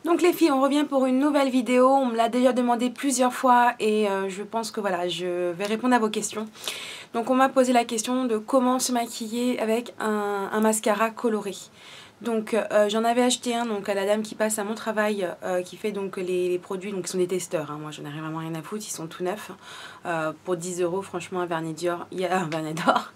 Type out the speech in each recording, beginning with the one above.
Donc les filles, on revient pour une nouvelle vidéo. On me l'a déjà demandé plusieurs fois et je pense que voilà, je vais répondre à vos questions. Donc on m'a posé la question de comment se maquiller avec un mascara coloré. Donc j'en avais acheté un donc à la dame qui passe à mon travail, qui fait donc les produits, donc ils sont des testeurs, hein. Moi j'en ai vraiment rien à foutre, ils sont tout neufs. Pour 10 €, franchement un vernis d'or, il y a un vernis d'or.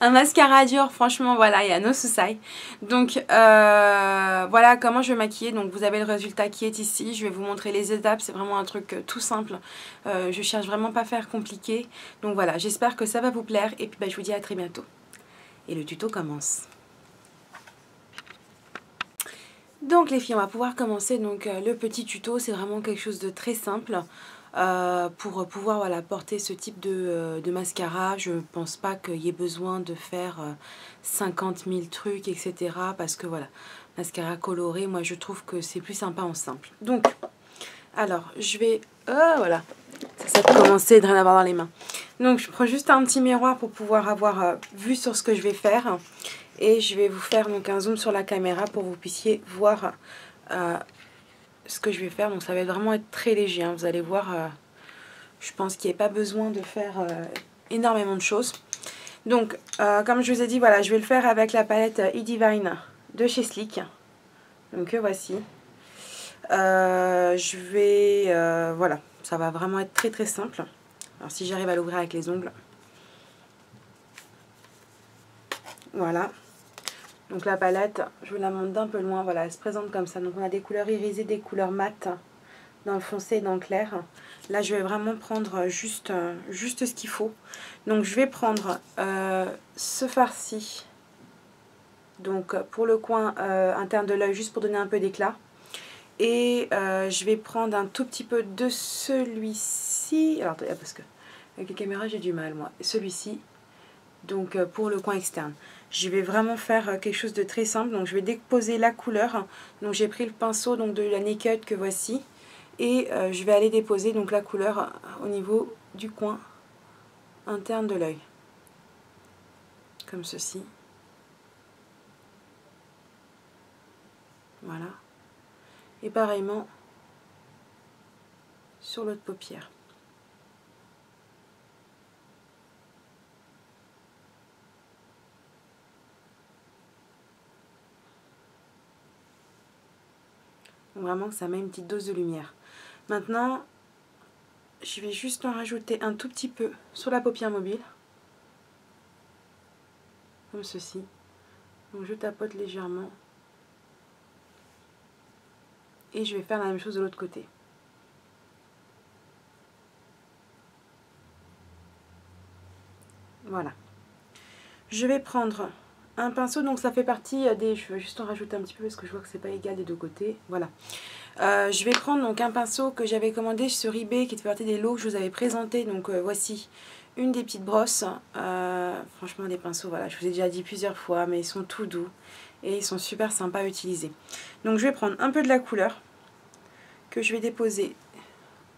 Un mascara dur, franchement, voilà, il y a no souci. Donc, voilà comment je vais maquiller. Donc, vous avez le résultat qui est ici. Je vais vous montrer les étapes. C'est vraiment un truc tout simple. Je cherche vraiment pas à faire compliqué. Donc, voilà, j'espère que ça va vous plaire. Et puis, bah, je vous dis à très bientôt. Et le tuto commence. Donc, les filles, on va pouvoir commencer. Donc, le petit tuto, c'est vraiment quelque chose de très simple. Pour pouvoir voilà, porter ce type de mascara, je pense pas qu'il y ait besoin de faire 50 000 trucs, etc. Parce que voilà, mascara coloré, moi je trouve que c'est plus sympa en simple. Donc, alors, je vais... voilà, ça a commencé de rien avoir dans les mains. Donc, je prends juste un petit miroir pour pouvoir avoir vue sur ce que je vais faire. Et je vais vous faire donc un zoom sur la caméra pour que vous puissiez voir ce que je vais faire. Donc ça va vraiment être très léger, hein. Vous allez voir, je pense qu'il n'y a pas besoin de faire énormément de choses. Donc comme je vous ai dit, voilà, je vais le faire avec la palette E-Divine de chez Sleek. Donc voici. Je vais, voilà, ça va vraiment être très très simple. Alors si j'arrive à l'ouvrir avec les ongles. Voilà. Donc la palette, je vous la montre d'un peu loin, voilà, elle se présente comme ça. Donc on a des couleurs irisées, des couleurs mates, dans le foncé et dans le clair. Là je vais vraiment prendre juste ce qu'il faut. Donc je vais prendre ce fard-ci, donc pour le coin interne de l'œil, juste pour donner un peu d'éclat. Et je vais prendre un tout petit peu de celui-ci. Alors attendez, parce que avec les caméras j'ai du mal moi. Celui-ci, donc pour le coin externe. Je vais vraiment faire quelque chose de très simple. Donc je vais déposer la couleur. Donc j'ai pris le pinceau donc de la Naked que voici. Et je vais aller déposer donc la couleur au niveau du coin interne de l'œil. Comme ceci. Voilà. Et pareillement sur l'autre paupière. Vraiment que ça met une petite dose de lumière. Maintenant, je vais juste en rajouter un tout petit peu sur la paupière mobile. Comme ceci. Donc je tapote légèrement. Et je vais faire la même chose de l'autre côté. Voilà. Je vais prendre un pinceau, donc ça fait partie des... Je vais juste en rajouter un petit peu parce que je vois que c'est pas égal des deux côtés. Voilà. Je vais prendre donc un pinceau que j'avais commandé sur eBay qui fait partie des lots que je vous avais présenté. Donc voici une des petites brosses. Franchement des pinceaux, voilà, je vous ai déjà dit plusieurs fois, mais ils sont tout doux et ils sont super sympas à utiliser. Donc je vais prendre un peu de la couleur que je vais déposer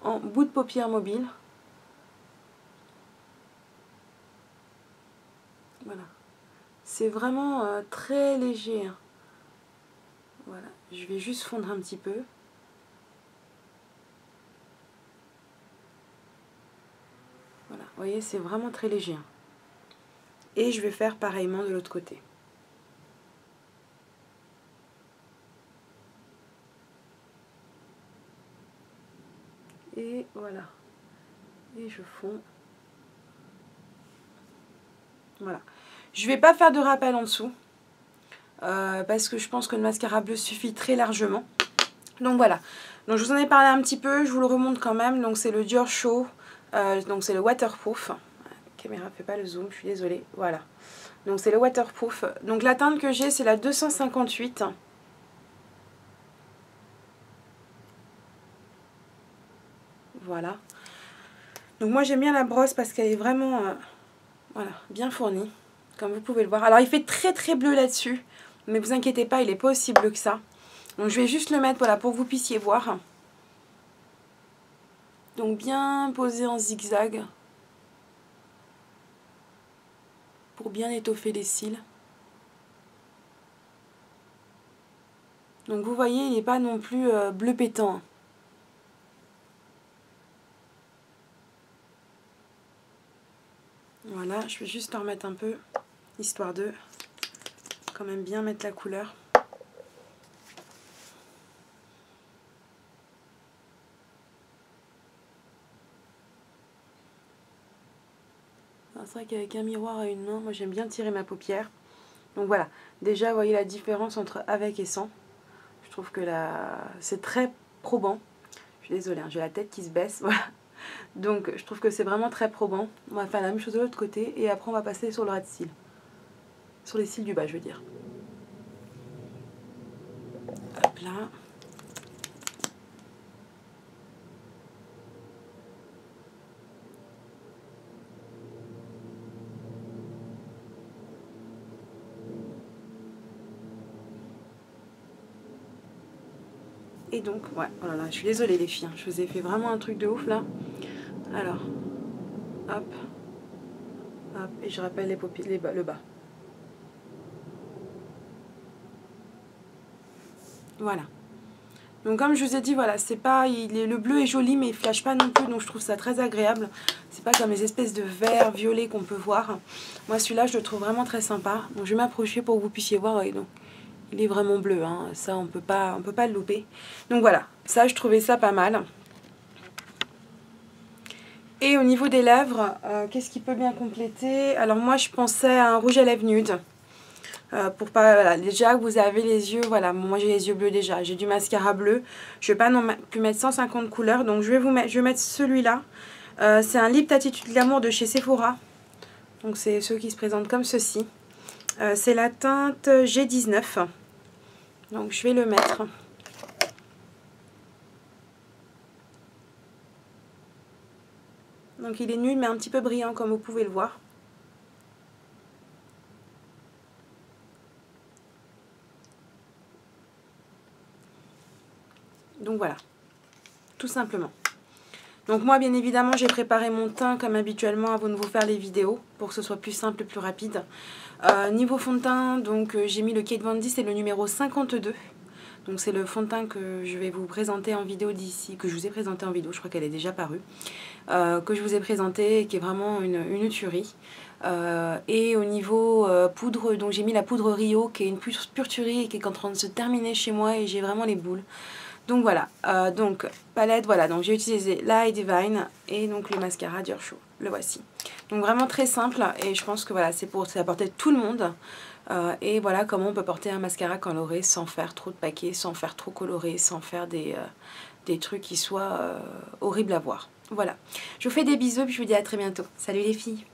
en bout de paupière mobile. Voilà. C'est vraiment très léger, hein. Voilà, je vais juste fondre un petit peu. Voilà, vous voyez, c'est vraiment très léger. Et je vais faire pareillement de l'autre côté. Et voilà. Et je fonds. Voilà. Je vais pas faire de rappel en dessous. Parce que je pense que le mascara bleu suffit très largement. Donc voilà. Donc je vous en ai parlé un petit peu. Je vous le remonte quand même. Donc c'est le Dior Show. Donc c'est le waterproof. La caméra fait pas le zoom, je suis désolée. Voilà. Donc c'est le waterproof. Donc la teinte que j'ai, c'est la 258. Voilà. Donc moi j'aime bien la brosse parce qu'elle est vraiment voilà, bien fournie. Comme vous pouvez le voir. Alors il fait très très bleu là-dessus. Mais vous inquiétez pas, il n'est pas aussi bleu que ça. Donc je vais juste le mettre voilà, pour que vous puissiez voir. Donc bien posé en zigzag. Pour bien étoffer les cils. Donc vous voyez, il n'est pas non plus bleu pétant. Voilà, je vais juste en remettre un peu, histoire de quand même bien mettre la couleur. C'est vrai qu'avec un miroir à une main, moi j'aime bien tirer ma paupière. Donc voilà, déjà vous voyez la différence entre avec et sans. Je trouve que c'est très probant. Je suis désolée, hein, j'ai la tête qui se baisse, voilà. Donc je trouve que c'est vraiment très probant. On va faire la même chose de l'autre côté et après on va passer sur le ras de cils. Sur les cils du bas, je veux dire. Hop là. Et donc, ouais, oh là là, je suis désolée les filles, hein, je vous ai fait vraiment un truc de ouf là. Alors, hop, hop, et je rappelle les paupières, le bas. Voilà. Donc comme je vous ai dit, voilà, c'est pas, le bleu est joli mais il flash pas non plus, donc je trouve ça très agréable. C'est pas comme les espèces de vert violet qu'on peut voir. Moi celui-là je le trouve vraiment très sympa. Donc je vais m'approcher pour que vous puissiez voir. Ouais, donc, il est vraiment bleu, hein. Ça on peut pas le louper. Donc voilà, ça je trouvais ça pas mal. Et au niveau des lèvres, qu'est-ce qui peut bien compléter? Alors moi je pensais à un rouge à lèvres nude. Pour pas, voilà, déjà vous avez les yeux, voilà, moi j'ai les yeux bleus déjà, j'ai du mascara bleu, je vais pas non plus mettre 150 couleurs, donc je vais mettre celui-là. C'est un Lip Attitude Glamour de chez Sephora, donc c'est ceux qui se présentent comme ceci. C'est la teinte G19, donc je vais le mettre. Donc il est nul mais un petit peu brillant comme vous pouvez le voir. Donc voilà, tout simplement. Donc moi bien évidemment j'ai préparé mon teint comme habituellement avant de vous faire les vidéos pour que ce soit plus simple et plus rapide. Niveau fond de teint, donc j'ai mis le Kate Von D, c'est le numéro 52. Donc c'est le fond de teint que je vais vous présenter en vidéo d'ici, que je vous ai présenté en vidéo, je crois qu'elle est déjà parue. Que je vous ai présenté et qui est vraiment une tuerie. Et au niveau poudre, donc j'ai mis la poudre Rio qui est une pure tuerie et qui est en train de se terminer chez moi et j'ai vraiment les boules. Donc voilà, donc palette, voilà, donc j'ai utilisé la High Divine et donc le mascara Dior Show, le voici. Donc vraiment très simple et je pense que voilà, c'est à la portée de tout le monde. Et voilà comment on peut porter un mascara coloré sans faire trop de paquets, sans faire trop coloré, sans faire des trucs qui soient horribles à voir. Voilà, je vous fais des bisous et je vous dis à très bientôt. Salut les filles!